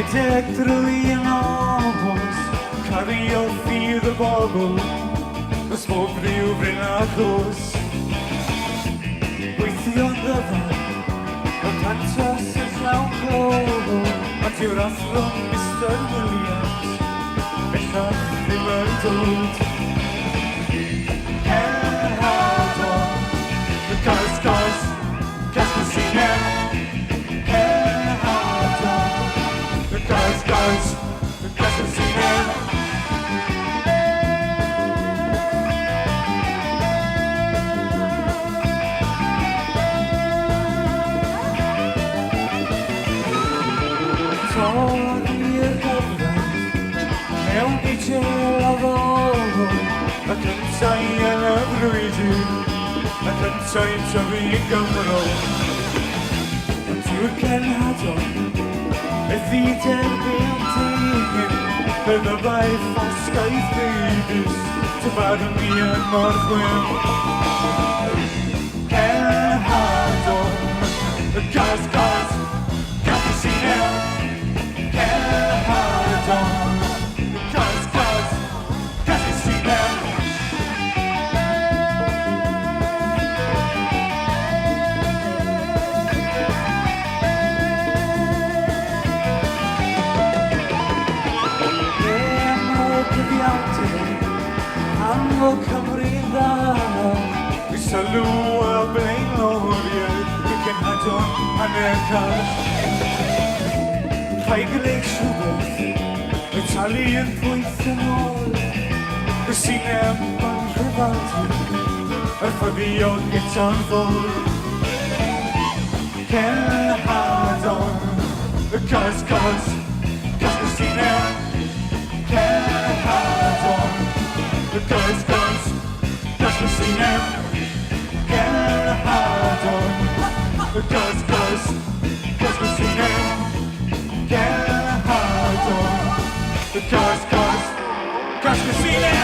drwy yn obos, cario ffydd y bobl, ys bob rhyw bryn achos. Gweithio'n ddyfar, o pantas y llawn global, ond yw'r athlon Mr Williams, bellach ddim yn dod. Cenhadon, y gos, Cascasina. Guys, the Cascasina. Torri'r gyfran, mewn beitel o ddol, y cyntau yn y frwydr, y cyntau'n tyfu Gymro. Ond yw'r cenhadon, y ddidr beintin, bydd y bai ffasgaeth ddeudus, tyfar yn mi yn mor gwyn. Cenhadon, y gos, Cascasina. Cenhadon, y gos, Cascasina. Am o Cymru'n dda, i sylw y blaenoriaid, i cenhadon hanner call. Rhaid gwneud rhywbeth, y talu yn pwyth yn ôl, y sinem yn rhyfaldi, y ffyddiog gyda'n ddol. Cenhadon, y gos, Cascasina. Cenhadon, the gos, Cascasina. Cenhadon, the gos, Cascasina. Cenhadon, the gos, Cascasina.